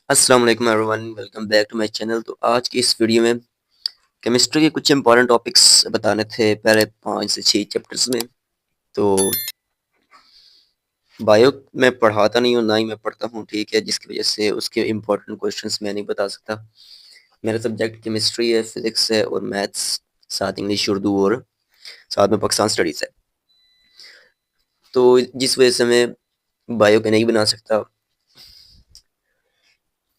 अस्सलाम वालेकुम everyone, welcome back to my channel. तो आज की इस वीडियो में केमिस्ट्री के कुछ इंपॉर्टेंट टॉपिक्स बताने थे पहले 5 से 6 चैप्टर्स में। तो बायो मैं पढ़ाता नहीं हूँ, ना ही मैं पढ़ता हूँ, ठीक है, जिसकी वजह से उसके इंपॉर्टेंट क्वेश्चंस मैं नहीं बता सकता। मेरा सब्जेक्ट केमिस्ट्री है, फिजिक्स है और मैथ्स, साथ इंग्लिश, उर्दू और साथ में पाकिस्तान स्टडीज़ है। तो जिस वजह से मैं बायो के नहीं बना सकता।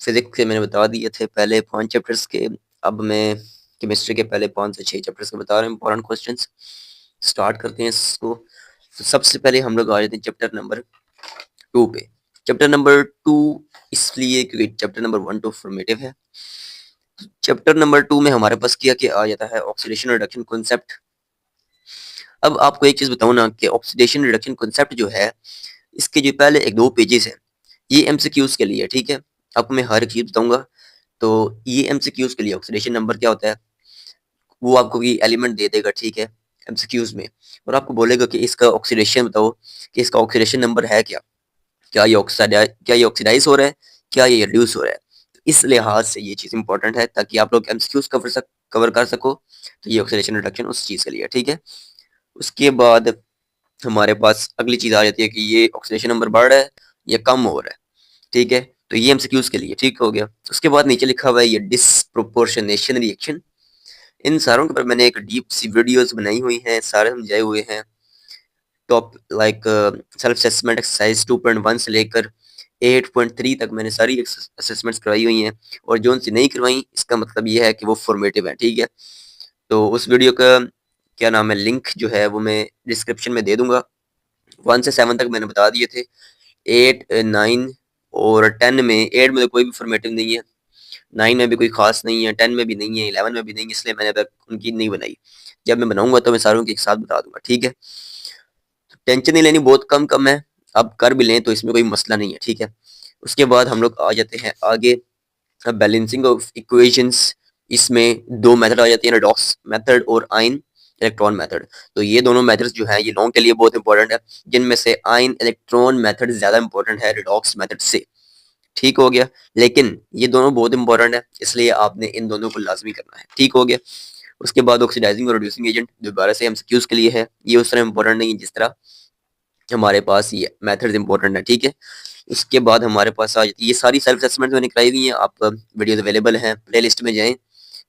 फिजिक्स के मैंने बता दिए थे पहले 5 चैप्टर्स के। अब मैं केमिस्ट्री के पहले 5 से 6 चैप्टर्स के बता रहा हूँ इंपॉर्टेंट क्वेश्चंस। स्टार्ट करते हैं इसको। तो सबसे पहले हम लोग आ जाते हैं चैप्टर नंबर 2 पे। चैप्टर नंबर 2 इसलिए क्योंकि चैप्टर नंबर 1 तो फॉर्मेटिव है। चैप्टर नंबर 2 में हमारे पास क्या क्या आ जाता है, ऑक्सीडेशन रिडक्शन कॉन्सेप्ट। अब आपको एक चीज बताऊं ना कि ऑक्सीडेशन रिडक्शन कॉन्सेप्ट जो है, इसके जो पहले एक दो पेजेस हैं, ये एमसीक्यूज के लिए, ठीक है। आपको मैं हर एक चीज बताऊंगा। तो ये एमसीक्यूज के लिए ऑक्सीडेशन नंबर क्या होता है, वो आपको ये एलिमेंट दे देगा, ठीक है, एमसीक्यूज में। और आपको बोलेगा कि इसका ऑक्सीडेशन बताओ, कि इसका ऑक्सीडेशन नंबर है क्या, क्या ये ऑक्सीडाइज हो रहा है, क्या ये रिड्यूस हो रहा है। तो इस लिहाज से ये चीज़ इंपॉर्टेंट है, ताकि आप लोग एमसीक्यूज कवर कर सको। तो ये ऑक्सीडेशन रिडक्शन उस चीज़ के लिए, ठीक है। उसके बाद हमारे पास अगली चीज़ आ जाती है कि ये ऑक्सीडेशन नंबर बढ़ रहा है या कम हो रहा है, ठीक है। तो ये एमसीक्यूज के लिए ठीक हो गया। उसके बाद नीचे लिखा हुआ है ये डिसप्रोपोर्शनेशन रिएक्शन। इन सारों के ऊपर मैंने एक डीप सी वीडियोस बनाई हुई हैं, सारे समझाए हुए हैं। Top like self assessment exercise 2.1 से लेकर 8.3 तक मैंने सारी असेसमेंट्स करवाई हुई हैं। और जो उनसे नहीं करवाई, इसका मतलब ये है कि वो फॉर्मेटिव है, ठीक है। तो उस वीडियो का क्या नाम है, लिंक जो है वो मैं डिस्क्रिप्शन में दे दूंगा। 1 से 7 तक मैंने बता दिए थे। 8, 9 और 10 में, 8 में तो कोई भी फॉर्मेटिव नहीं है, 9 में भी कोई खास नहीं है, 10 में भी नहीं है, 11 में भी नहीं है, इसलिए मैंने अब तक उनकी नहीं बनाई। जब मैं बनाऊंगा तो मैं सारों के एक साथ बता दूंगा, ठीक है। टेंशन नहीं लेनी, बहुत कम कम है। अब कर भी लें तो इसमें कोई मसला नहीं है, ठीक है। उसके बाद हम लोग आ जाते हैं आगे, बैलेंसिंग ऑफ इक्वेशंस। इसमें दो मेथड आ जाती है, रेडॉक्स मेथड और आयन इलेक्ट्रॉन मेथड। तो ये दोनों मेथड्स जो हैं ये लॉन्ग के लिए बहुत इंपॉर्टेंट है, जिनमें से आयन इलेक्ट्रॉन मेथड ज्यादा इंपॉर्टेंट है रेडॉक्स मेथड से, ठीक हो गया। लेकिन ये दोनों बहुत इंपॉर्टेंट है, इसलिए आपने इन दोनों को लाजमी करना है, ठीक हो गया। उसके बाद ऑक्सीडाइजिंग और रिड्यूसिंग एजेंट दोबारा से एमसीक्यूज के लिए है, ये उस तरह इंपॉर्टेंट नहीं है जिस तरह हमारे पास ये मेथड्स इंपॉर्टेंट है, ठीक है। उसके बाद हमारे पास आ जाती है, ये सारी सेल्फ असेसमेंट मैंने कराई हुई है, आप वीडियोस अवेलेबल हैं, प्लेलिस्ट में जाएं।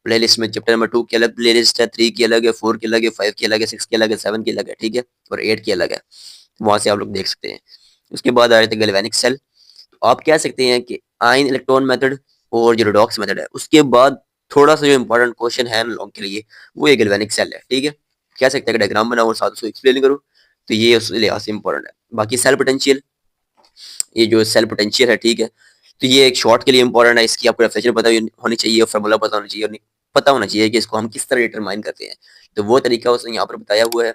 प्लेलिस्ट में चैप्टर नंबर 2 की अलग प्लेलिस्ट है, 3 की अलग है, 4 की अलग है, 5 की अलग है, 6 की अलग है, 7 की अलग है, ठीक है, और 8 की अलग है। वहां से आप लोग देख सकते हैं। उसके बाद आ जाते हैं गैल्वेनिक सेल। तो आप कह सकते हैं कि आयन इलेक्ट्रॉन मेथड और जो रेडॉक्स मेथड है, उसके बाद थोड़ा सा जो इंपॉर्टेंट क्वेश्चन है लॉन्ग के लिए, वो ये गैल्वेनिक सेल है, ठीक है। कह सकते हैं कि डायग्राम बनाओ और साथ उसको एक्सप्लेन करो। तो ये उस लिहाज से इंपॉर्टेंट है। बाकी सेल पोटेंशियल, ये जो सेल पोटेंशियल है, ठीक है, तो ये एक शॉर्ट के लिए इंपॉर्टेंट है। इसकी आपको डेफिनेशन पता होनी चाहिए और फार्मूला पता होना चाहिए, और पता होना चाहिए कि इसको हम किस तरह डिटरमाइन करते हैं। तो वो तरीका उसने यहाँ पर बताया हुआ है,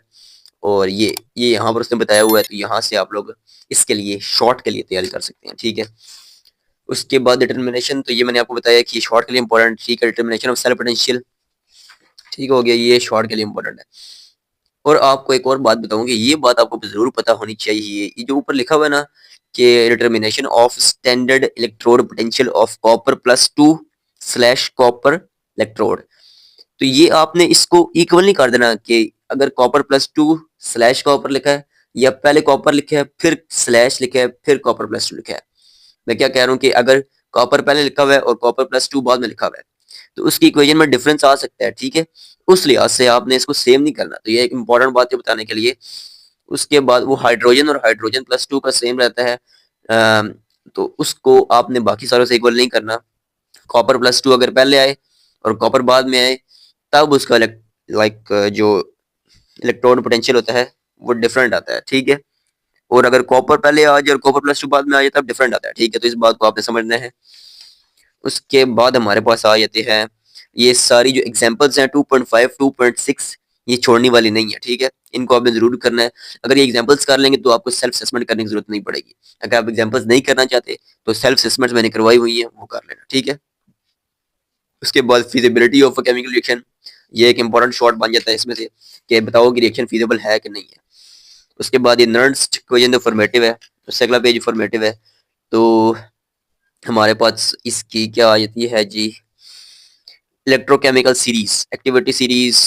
और ये यहाँ पर उसने बताया हुआ है। तो यहाँ से आप लोग इसके लिए शॉर्ट के लिए तैयारी कर सकते हैं, ठीक है। उसके बाद डिटर्मिनेशन, तो ये मैंने आपको बताया कि शॉर्ट के लिए इंपॉर्टेंट, ठीक है। डिटर्मिनेशन ऑफ सेल पोटेंशियल, ठीक हो गया, ये शॉर्ट के लिए इंपॉर्टेंट है। और आपको एक और बात बताऊंगी, ये बात आपको जरूर पता होनी चाहिए, ये जो ऊपर लिखा हुआ है ना कि determination of standard electrode potential of copper +2 slash copper electrode. तो ये आपने इसको इक्वल नहीं कर देना कि अगर कॉपर +2 स्लैश कॉपर लिखा है, या पहले कॉपर लिखा है फिर स्लैश लिखा है फिर कॉपर +2 लिखा है। मैं क्या कह रहा हूँ कि अगर कॉपर पहले लिखा हुआ है और कॉपर+2 बाद में लिखा हुआ है, तो उसकी इक्वेशन में डिफरेंस आ सकता है, ठीक है। उस लिहाज से आपने इसको सेम नहीं करना। तो ये एक इंपॉर्टेंट बात है बताने के लिए। उसके बाद वो हाइड्रोजन और हाइड्रोजन +2 का सेम रहता है, तो उसको आपने बाकी सारों से इक्वल नहीं करना। कॉपर+2 अगर पहले आए और कॉपर बाद में आए, तब उसका लाइक जो इलेक्ट्रॉन पोटेंशियल होता है वो डिफरेंट आता है, ठीक है। और अगर कॉपर पहले आ जाए और कॉपर+2 बाद में आ जाए, तब डिफरेंट आता है, ठीक है। तो इस बात को आपने समझना है। उसके बाद हमारे पास आ जाते हैं ये सारी जो एग्जांपल्स हैं, 2.5, 2.6, ये छोड़ने वाली नहीं है, ठीक है। इनको आपने जरूर करना है। अगर ये एग्जांपल्स कर लेंगे तो आपको सेल्फ असेसमेंट करने की जरूरत नहीं पड़ेगी। अगर आप एग्जांपल्स नहीं करना चाहते तो सेल्फ असेसमेंट मैंने करवाई हुई है, वो कर लेना, ठीक है। उसके बाद फिजिबिलिटी ऑफ केमिकल रिएक्शन, ये एक इंपॉर्टेंट शॉर्ट बन जाता है इसमें से, कि बताओ कि रिएक्शन फिजिबल है कि नहीं है। उसके बाद ये नर्स्ट इक्वेशन तो फॉर्मेटिव है, उससे अगला पेज फॉर्मेटिव है। तो हमारे पास इसकी क्या आ जाती है जी, इलेक्ट्रोकेमिकल सीरीज, एक्टिविटी सीरीज।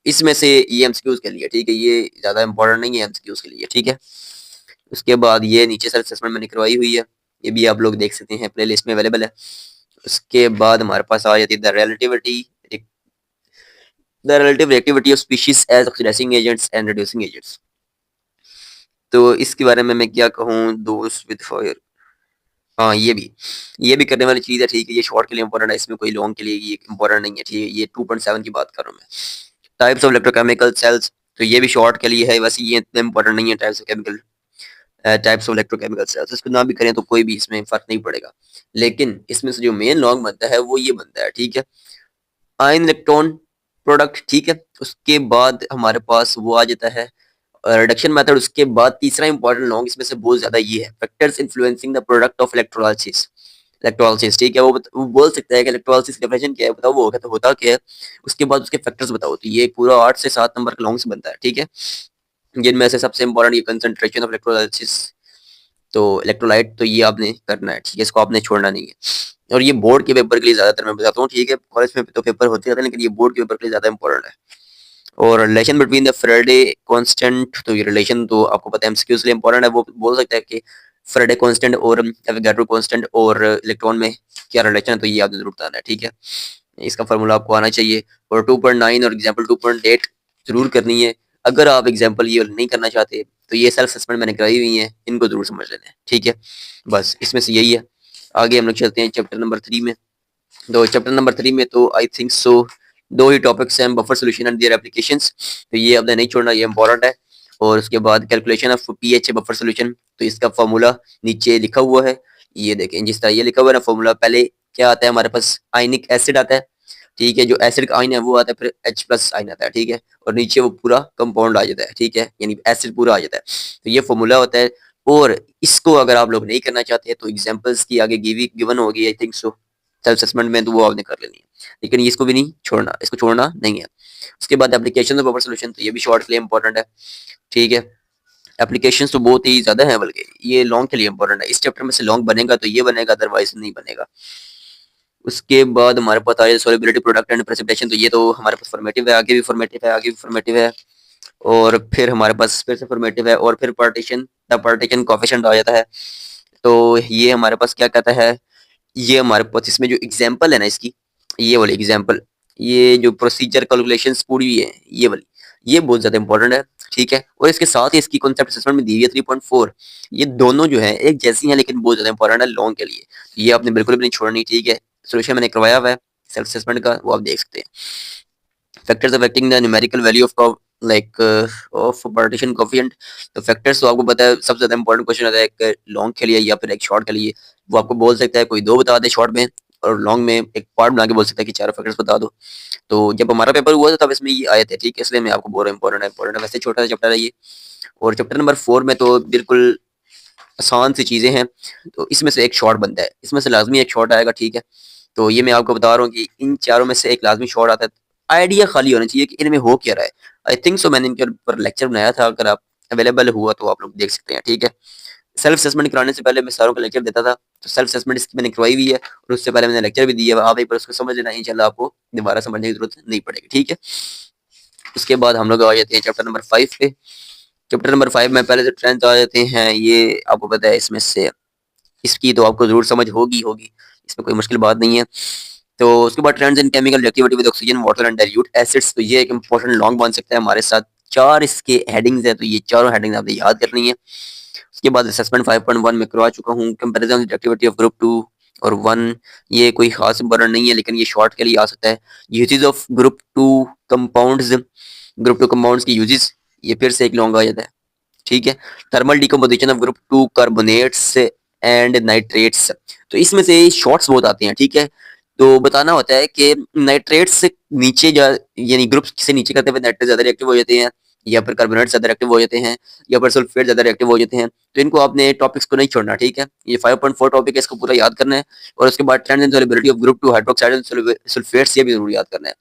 इसमें से ये एमसीक्यूज के लिए, ठीक है, ये ज्यादा इंपॉर्टेंट नहीं है एमसीक्यूज के लिए, ठीक है। उसके बाद ये नीचे सेल्फ असेसमेंट मैंने करवाई हुई है, ये भी आप लोग देख सकते हैं, प्लेलिस्ट में अवेलेबल है। उसके बाद हमारे पास आ जाती है the relative reactivity of species as oxidising agents and reducing agents. तो इसके बारे में मैं क्या कहूँ, दोस्त विद फायर। हाँ, ये भी करने वाली चीज है, ठीक है। ये शॉर्ट के लिए इंपॉर्टेंट है, इसमें कोई लॉन्ग के लिए ये इंपॉर्टेंट नहीं है, ठीक है। ये 2.7 की बात कर रहा हूँ मैं। टाइप्स ऑफ इलेक्ट्रोकेमिकल सेल्स, तो ये भी शॉर्ट के लिए है, वैसे ये इतना इंपॉर्टेंट नहीं है। टाइप्स ऑफ इलेक्ट्रोकेमिकल सेल्स, इसको ना भी करें तो कोई भी इसमें फर्क नहीं पड़ेगा। लेकिन इसमें से जो मेन लॉन्ग बनता है वो ये बनता है, ठीक है, आयन इलेक्ट्रॉन प्रोडक्ट, ठीक है। उसके बाद हमारे पास वो आ जाता है रिडक्शन मेथड। उसके बाद तीसरा इंपॉर्टेंट लॉन्ग इसमें से बहुत ज्यादा ये है, factors influencing the product of electrolysis, ठीक है। वो बोल सकता है कि इलेक्ट्रोलाइसिस डेफिनेशन क्या है, बताओ वो तो होता क्या है। उसके बाद उसके फैक्टर्स बताओ, तो ये पूरा 8 से 7 नंबर का लॉन्ग से बनता है, ठीक है। जिनमें से सबसे इंपॉर्टेंट ये कंसंट्रेशन ऑफ इलेक्ट्रोलाइसिस, तो इलेक्ट्रोलाइट, तो ये आपने करना है, ठीक है, इसको आपने छोड़ना नहीं है। और ये बोर्ड के पेपर के लिए ज्यादातर मैं बताता हूँ, ठीक है। कॉलेज में तो पेपर होते रहते हैं, लेकिन ये बोर्ड के पेपर के लिए ज्यादा इंपॉर्टेंट है। और relation between the Faraday constant, तो ये रिलेशन तो आपको पता है एमसीक्यू के लिए इंपॉर्टेंट है। वो बोल सकता है कि फेराडे कांस्टेंट और एवोगाड्रो कांस्टेंट और इलेक्ट्रॉन में क्या रिलेशन है, तो ये आपने जरूर बताना है, ठीक है। इसका फार्मूला आपको आना चाहिए। और 2.9 और एग्जाम्पल 2.8 जरूर करनी है। अगर आप एग्जाम्पल ये नहीं करना चाहते तो ये सेल्फ असेसमेंट मैंने कराई हुई है, इनको जरूर समझ लेना है, ठीक है। बस इसमें से यही है। आगे हम लोग चलते हैं चैप्टर नंबर 3 में। तो चैप्टर नंबर 3 में तो आई थिंक सो दो ही टॉपिक्स हैं, buffer solution and their applications, तो ये आपने नहीं छोड़ना, ये इंपॉर्टेंट है। और उसके बाद calculation of pH buffer solution, तो इसका फार्मूला नीचे लिखा हुआ है। ये देखें, जिस तरह ये लिखा हुआ है ना फार्मूला, पहले क्या आता है हमारे पास, आयनिक एसिड आता है, ठीक है। जो एसिड का आयन है वो आता है, फिर H प्लस आयन आता है, ठीक है। और नीचे वो पूरा कंपाउंड आ जाता है, ठीक है, यानी एसिड पूरा आ जाता है। तो ये फार्मूला होता है। और इसको अगर आप लोग नहीं करना चाहते तो एग्जांपल्स की आगे गिवन होगी I think so self assessment में, तो वो आपने कर लेनी है, लेकिन इसको भी नहीं छोड़ना, इसको छोड़ना नहीं है। उसके बाद एप्लीकेशन ऑफ बफर सॉल्यूशन, तो ये भी शॉर्ट के लिए इंपॉर्टेंट है, ठीक है। एप्लीकेशन तो बहुत ही ज्यादा है, बल्कि ये लॉन्ग के लिए इंपॉर्टेंट है। इस चैप्टर में से लॉन्ग बनेगा तो ये बनेगा, अदरवाइज नहीं बनेगा। उसके बाद हमारे पास आया सोलिबिलिटी प्रोडक्ट एंड प्रेसिपिटेशन, तो ये तो हमारे पास फॉर्मेटिव है, आगे भी फॉर्मेटिव है, आगे भी फॉर्मेटिव है। और फिर हमारे पास फिर से फॉर्मेटिव है, और फिर पार्टीशन, द पार्टीशन कोएफिशिएंट आ जाता है। तो ये हमारे पास क्या कहता है, ये हमारे पास इसमें जो एग्जांपल है ना इसकी, ये वाली एग्जांपल, ये जो प्रोसीजर कैलकुलेशंस पूरी है ये वाली, ये बहुत ज्यादा इंपॉर्टेंट है, ठीक है। और इसके साथ ही इसकी कॉन्सेप्ट असेसमेंट में दी हुई है 3.4। ये दोनों जो है एक जैसी हैं, लेकिन बहुत ज्यादा इंपॉर्टेंट है लॉन्ग के लिए, ये आपने बिल्कुल भी नहीं छोड़नी, ठीक है। सोल्यूशन मैंने करवाया हुआ है सेल्फ असेसमेंट का, वो आप देख सकते हैं। Factors affecting the numerical value of like of partition coefficient, तो फैक्टर्स तो आपको पता है सबसे ज्यादा इंपॉर्टेंट क्वेश्चन आता है एक लॉन्ग के लिए या फिर एक शॉर्ट के लिए। वो आपको बोल सकता है कोई दो बता दे शॉर्ट में, और लॉन्ग में एक पार्ट बना के बोल सकता है कि चारों फैक्टर्स बता दो। तो जब हमारा पेपर हुआ था तब इसमें ये आए थे, ठीक है, इसलिए मैं आपको बोल रहा हूँ इंपॉर्टेंट है। वैसे छोटा सा चैप्टर है ये। और चैप्टर नंबर 4 में तो बिल्कुल आसान सी चीजें हैं, तो इसमें से एक शॉर्ट बनता है, इसमें से लाजमी एक शॉर्ट आएगा, ठीक है। तो ये मैं आपको बता रहा हूँ कि इन चारों में से एक लाजमी शॉर्ट आता है। आइडिया खाली होना चाहिए कि इनमें हो क्या रहा है। आई थिंक सो मैंने इनके ऊपर लेक्चर बनाया था, अगर आप अवेलेबल हुआ तो आप लोग देख सकते हैं, ठीक है। सेल्फ असेसमेंट कराने से पहले मैं सारों का लेक्चर देता था, तो सेल्फ असेसमेंट इसकी मैंने करवाई हुई है, और उससे पहले मैंने लेक्चर भी दिया है। आप एक बार उसको समझ लेना, इंशाल्लाह आपको दोबारा समझने की जरूरत नहीं पड़ेगी, ठीक है। उसके बाद हम लोग आ जाते हैं चैप्टर नंबर 5 पे। चैप्टर नंबर 5 में पहले से ट्रेंड्स आ जाते हैं, ये आपको पता है इसमें से, इसकी तो आपको जरूर समझ होगी, इसमें कोई मुश्किल बात नहीं है। तो उसके बाद trends in chemical reactivity with oxygen water and dilute acids, तो ये एक इंपॉर्टेंट लॉन्ग बन सकता है हमारे साथ। चार इसके हेडिंग्स है, तो ये चारों हेडिंग्स आपने याद करनी है। उसके बाद असेसमेंट 5.1 में करवा चुका हूँ, कंपैरिजन रिएक्टिविटी ऑफ ग्रुप 2 और 1, ये कोई खास इंपॉर्टेंट नहीं है, लेकिन ये शॉर्ट के लिए आ सकता है। Uses of group 2 compounds, group 2 compounds की यूजेस, ये फिर से एक लॉन्ग आ जाता है, ठीक है। Thermal decomposition of group 2 carbonates and nitrates, तो इसमें से शॉर्ट्स बहुत आते हैं, ठीक है। तो बताना होता है कि नाइट्रेट्स से नीचे जा, यानी ग्रुप से नीचे करते हुए नाइट्रेट ज्यादा रिएक्टिव हो जाते हैं, या फिर कार्बोनेट ज्यादा रिएक्टिव हो जाते हैं, या फिर सल्फेट ज्यादा रिएक्टिव हो जाते हैं। तो इनको आपने टॉपिक्स को नहीं छोड़ना, ठीक है। ये 5.4 टॉपिक है, इसको पूरा याद करना है। और उसके बाद trends and solubility of group 2 hydroxide and sulphates, ये भी जरूर याद करना है।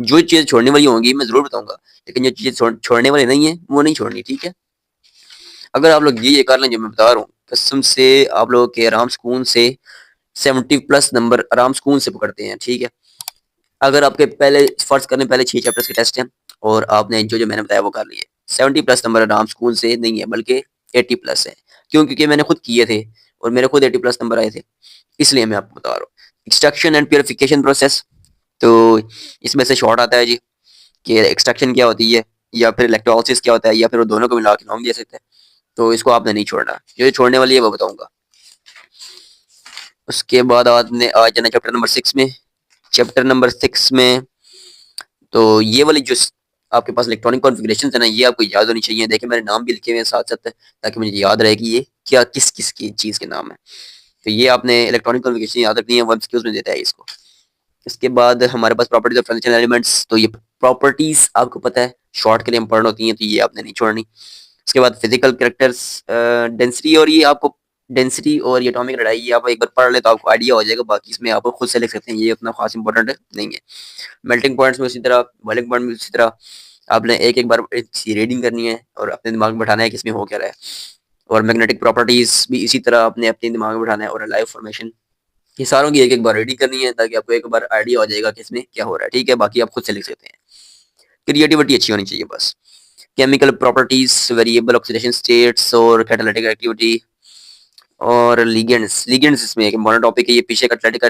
जो चीज छोड़ने वाली होंगी मैं जरूर बताऊंगा, लेकिन जो चीज छोड़ने वाली नहीं है वो नहीं छोड़नी, ठीक है। अगर आप लोग ये कर लें जो मैं बता रहा हूँ, कसम से आप लोगों के आराम सुकून से 70+ नंबर आराम सुकून से पकड़ते हैं, ठीक है। अगर आपके पहले फर्ज करने पहले 6 चैप्टर्स के टेस्ट हैं और आपने जो जो मैंने बताया वो कर लिए, 70+ नंबर आराम सुकून से नहीं है बल्कि 80+ है। क्यों? क्योंकि मैंने खुद किए थे और मेरे खुद 80+ नंबर आए थे, इसलिए मैं आपको बता रहा हूँ। एक्सट्रैक्शन एंड प्योरिफिकेशन प्रोसेस, तो इसमें से शॉर्ट आता है जी कि एक्सट्रैक्शन क्या होती है या फिर इलेक्ट्रोलिसिस क्या होता है या फिर वो दोनों को मिला के नाम दे सकते हैं। तो इसको आपने नहीं छोड़ना, जो छोड़ने वाली है वो बताऊंगा। उसके बाद आपने आ जाना चैप्टर नंबर 6 में। चैप्टर नंबर 6 में तो ये वाली जो आपके पास इलेक्ट्रॉनिक कॉन्फ़िगरेशन है ना, ये आपको याद होनी चाहिए। देखिए मैंने नाम भी लिखे हुए हैं साथ साथ, ताकि मुझे याद रहे कि ये क्या किस किस की चीज़ के नाम है। तो ये आपने इलेक्ट्रॉनिक कॉन्फ़िगरेशन याद रखनी है, वो एमसीक्यूज में देता है इसको। इसके बाद हमारे पास प्रॉपर्टीज ऑफ ट्रांजिशन एलिमेंट्स, तो ये प्रॉपर्टीज आपको पता है शॉर्ट के लिए इंपॉर्टेंट होती हैं, तो ये आपने नहीं छोड़नी। उसके बाद फिजिकल कैरेक्टर्स, डेंसिटी, और ये आपको डेंसिटी और ये एटॉमिक रेडियाई ये आप एक बार पढ़ ले तो आपको आइडिया हो जाएगा, बाकी इसमें आप खुद से लिख सकते हैं, ये उतना खास इंपॉर्टेंट नहीं है। मेल्टिंग पॉइंट्स में उसी तरह, बॉइलिंग पॉइंट में उसी तरह आपने एक एक बार इसकी रीडिंग करनी है और अपने दिमाग में बैठाना है कि इसमें हो क्या रहा है। और मैग्नेटिक प्रॉपर्टीज भी इसी तरह आपने अपने दिमाग में बैठाना है, और लाइव फॉर्मेशन, ये सारों की एक एक बार रीडिंग करनी है ताकि आपको एक बार आइडिया हो जाएगा कि इसमें क्या हो रहा है, ठीक है। बाकी आप खुद से लिख सकते हैं, क्रिएटिविटी अच्छी होनी चाहिए बस। Chemical properties, variable oxidation states और कैटालिटिक एक्टिविटी और लिगेंड्स। लिगेंड्स इसमें एक इम्पोर्टेंट टॉपिक है, ये पीछे कैटालिटिक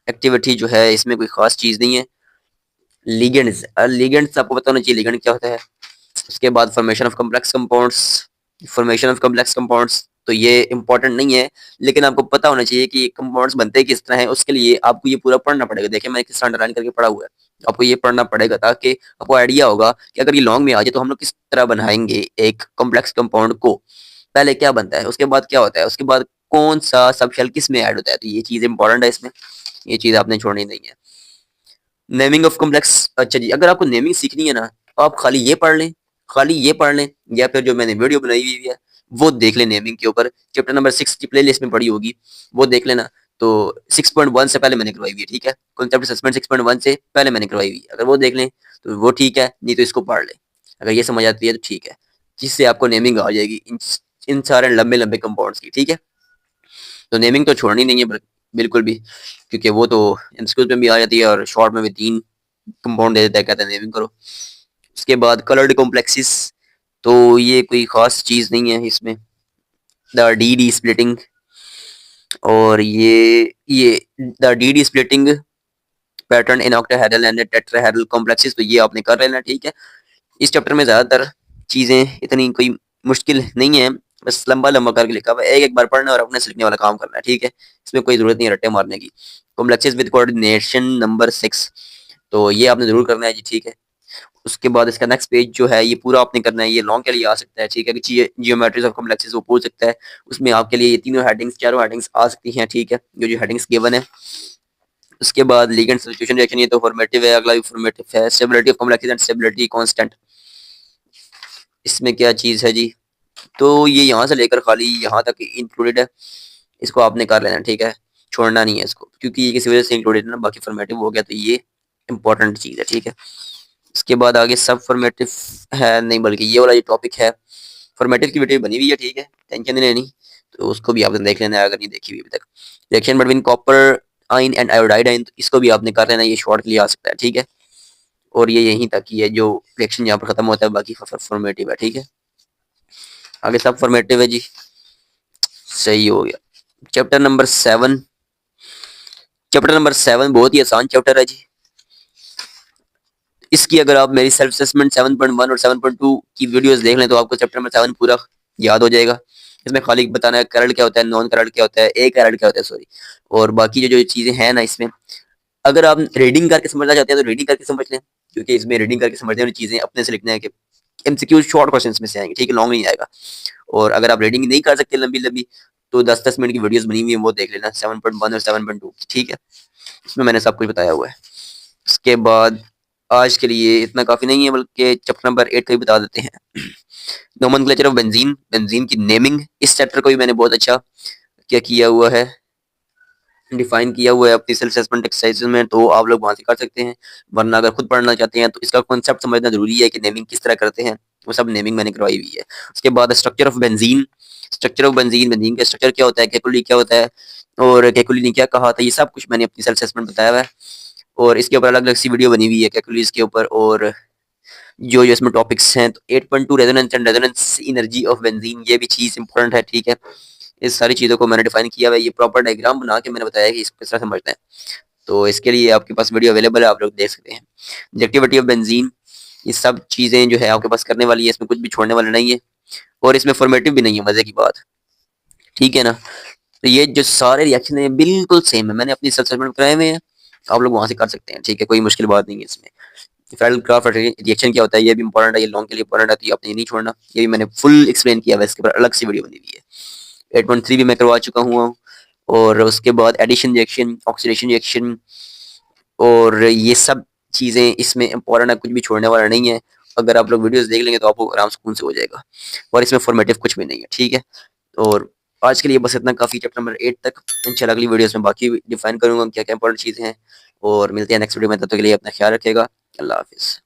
एक्टिविटी जो है इसमें कोई खास चीज नहीं है। लिगेंड्स, लिगेंड्स आपको पता होना चाहिए लिगेंड क्या होता है। उसके बाद formation of complex compounds, formation of complex compounds, तो ये इंपॉर्टेंट नहीं है, लेकिन आपको पता होना चाहिए कि कंपाउंड्स बनते किस तरह हैं। उसके लिए आपको ये पूरा पढ़ना पड़ेगा। देखिए मैं किस तरह अंडरलाइन करके पढ़ा हुआ है, आपको ये पढ़ना पड़ेगा ताकि आपको आइडिया होगा कि अगर ये लॉन्ग में आ जाए तो हम लोग किस तरह बनाएंगे एक कॉम्प्लेक्स कंपाउंड को। पहले क्या बनता है, उसके बाद क्या होता है, उसके बाद कौन सा सब शेल किस में ऐड होता है, तो ये चीज इंपॉर्टेंट है इसमें, ये चीज आपने छोड़नी नहीं है। नेमिंग ऑफ कॉम्प्लेक्स, अच्छा जी, अगर आपको नेमिंग सीखनी है ना तो आप खाली ये पढ़ लें, खाली ये पढ़ लें, या फिर जो मैंने वीडियो बनाई हुई है वो देख लें नेमिंग के ऊपर। चैप्टर नंबर 6 की प्लेलिस्ट में पड़ी होगी, वो देख लेना। तो 6.1 से पहले मैंने करवाई हुई है, ठीक है। कॉन्सेप्ट असेसमेंट 6.1 से पहले मैंने करवाई हुई है, अगर वो देख लें तो वो ठीक है, नहीं तो इसको पढ़ लें। अगर ये समझ आती है तो ठीक है, जिससे आपको नेमिंग आ जाएगी इन सारे लंबे लंबे कंपाउंड्स की, ठीक है। तो नेमिंग तो छोड़नी नहीं है बिल्कुल भी, क्योंकि वो तो एमसीक्यूज में भी आ जाती है और शॉर्ट में भी 3 कंपाउंड दे देता है, कहता है नेमिंग करो। उसके बाद कलर्ड कॉम्प्लेक्सेस, तो ये कोई खास चीज नहीं है इसमें। द डी डी स्प्लिटिंग, और ये the D D splitting pattern in octahedral and tetrahedral complexes, तो ये आपने कर लेना, ठीक है। इस चैप्टर में ज्यादातर चीजें इतनी कोई मुश्किल नहीं है, बस लंबा लंबा करके लिखा हुआ है, एक एक बार पढ़ना और अपने से लिखने वाला काम करना है, ठीक है। इसमें कोई जरूरत नहीं है रट्टे मारने की। कॉम्प्लेक्सेस विद कोऑर्डिनेशन नंबर 6, तो ये आपने जरूर करना है जी, ठीक है। उसके बाद इसका नेक्स्ट पेज जो है ये पूरा आपने करना है, ये लॉन्ग के लिए आ सकता है, ठीक है, कि जियोमेट्रीज ऑफ कॉम्प्लेक्सेस वो पूछ सकता है। उसमें आपके लिए ये तीनों हेडिंग्स, चारों हेडिंग्स आ सकती हैं, ठीक है, जो जो हेडिंग्स गिवन है। उसके बाद लिगेंड सब्स्टिट्यूशन रिएक्शन, ये तो फॉर्मेटिव है, अगला भी फॉर्मेटिव है। Stability of complexes and stability constant, इसमें क्या चीज है जी, तो ये यहाँ से लेकर खाली यहाँ तक इंक्लूडेड है, इसको आपने कर लेना, ठीक है, छोड़ना नहीं है इसको, क्योंकि ये किसी वजह से इंक्लूडेड है ना, बाकी फॉर्मेटिव हो गया तो ये इंपॉर्टेंट चीज है, ठीक है। इसके बाद आगे सब फॉर्मेटिव है नहीं, बल्कि ये वाला जो टॉपिक है फॉर्मेटिव की वीडियो बनी हुई है, ठीक है, टेंशन नहीं लेनी। तो उसको भी आपने देख लेना है अगर नहीं देखी हुई अभी तक। रिएक्शन बिटवीन कॉपर आइन एंड आयोडाइड आइन, तो इसको भी आपने कर लेना, ये शॉर्ट के लिए आ सकता है, ठीक है। और ये यहीं तक ही है जो रिएक्शन यहाँ पर खत्म होता है, बाकी फॉर्मेटिव है, ठीक है। आगे सब फॉर्मेटिव है जी, सही हो गया। चैप्टर नंबर 7, चैप्टर नंबर 7 बहुत ही आसान चैप्टर है जी। इसकी अगर आप मेरी सेल्फ असेसमेंट 7.1 और 7.2 की वीडियोस देख लें तो आपको चैप्टर नंबर 7 पूरा याद हो जाएगा। इसमें खाली बताना है करंट क्या होता है, नॉन करंट क्या होता है, ए करंट क्या होता है, सॉरी, और बाकी जो जो चीजें हैं ना इसमें, अगर आप रीडिंग करके समझना चाहते हैं तो रीडिंग करके समझ लें, क्योंकि इसमें रीडिंग करके समझने वाली चीजें अपने से लिखना है कि एमसीक्यू शॉर्ट क्वेश्चंस में से आएंगे, ठीक है, लॉन्ग नहीं आएगा। और अगर आप रीडिंग नहीं कर सकते लंबी लंबी, तो 10-10 मिनट की वीडियोस बनी हुई है, वो देख लेना 7.1 और 7.2, ठीक है, इसमें मैंने सब कुछ बताया हुआ है। उसके बाद आज के लिए इतना काफी नहीं है, बल्कि चैप्टर नंबर 8 का भी बता देते हैं। नोमेनक्लेचर ऑफ बेंजीन, बेंजीन की नेमिंग, इस चैप्टर को भी मैंने बहुत अच्छा क्या किया हुआ है, डिफाइन किया हुआ है अपनी सेल्फ असेसमेंट एक्सरसाइज में, तो आप लोग वहां से कर सकते हैं। वरना अगर खुद पढ़ना चाहते हैं तो इसका कॉन्सेप्ट समझना जरूरी है कि नेमिंग किस तरह करते हैं, वो सब नेमिंग मैंने करवाई हुई है। उसके बाद structure of benzene, structure of benzene, benzene का स्ट्रक्चर क्या होता है, केकुली क्या होता है और केकुली ने क्या कहा था, ये सब कुछ मैंने अपनी सेल्फ असेसमेंट बताया हुआ है। और इसके ऊपर अलग अलग सी वीडियो बनी हुई है केकुलीज के ऊपर, और जो जो इसमें टॉपिक्स हैं, तो 8.2 resonance and resonance energy of benzene, ये भी चीज इंपॉर्टेंट है, ठीक है। इस सारी चीजों को मैंने डिफाइन किया हुआ है, ये प्रॉपर डायग्राम बना के मैंने बताया कि इसको किस तरह समझते हैं। तो इसके लिए आपके पास वीडियो अवेलेबल है, आप लोग देख सकते हैं। ऑब्जेक्टिविटी ऑफ बेंजीन, ये सब चीजें जो है आपके पास करने वाली है, इसमें कुछ भी छोड़ने वाला नहीं है, और इसमें फॉर्मेटिव भी नहीं है, मजे की बात, ठीक है ना। तो ये जो सारे रिएक्शन है बिल्कुल सेम है, मैंने अपनी सेल्फ असेसमेंट कराए हुए हैं, आप लोग वहां से कर सकते हैं, ठीक है, कोई मुश्किल बात नहीं है इसमें। फेडरल क्राफ्ट रिएक्शन क्या होता है, ये भी इंपॉर्टेंट है, ये लॉन्ग के लिए इंपॉर्टेंट है, तो ये आपने ये नहीं छोड़ना, ये भी मैंने फुल एक्सप्लेन किया है, इसके ऊपर अलग से वीडियो बनी हुई है। 8.3 भी मैं करवा चुका हूँ, और उसके बाद एडिशन रिएक्शन, ऑक्सीडेशन रिएक्शन, और ये सब चीजें इसमें इंपॉर्टेंट है, कुछ भी छोड़ने वाला नहीं है। अगर आप लोग वीडियोस देख लेंगे तो आपको आराम सुकून से हो जाएगा, और इसमें फॉर्मेटिव कुछ भी नहीं है, ठीक है। और आज के लिए बस इतना काफी, चैप्टर नंबर 8 तक। इंशाल्लाह अगली वीडियोस में बाकी डिफाइन करूंगा क्या क्या इंपॉर्टेंट चीजें हैं, और मिलते हैं नेक्स्ट वीडियो में, तब तक के लिए अपना ख्याल रखिएगा। अल्लाह हाफिज।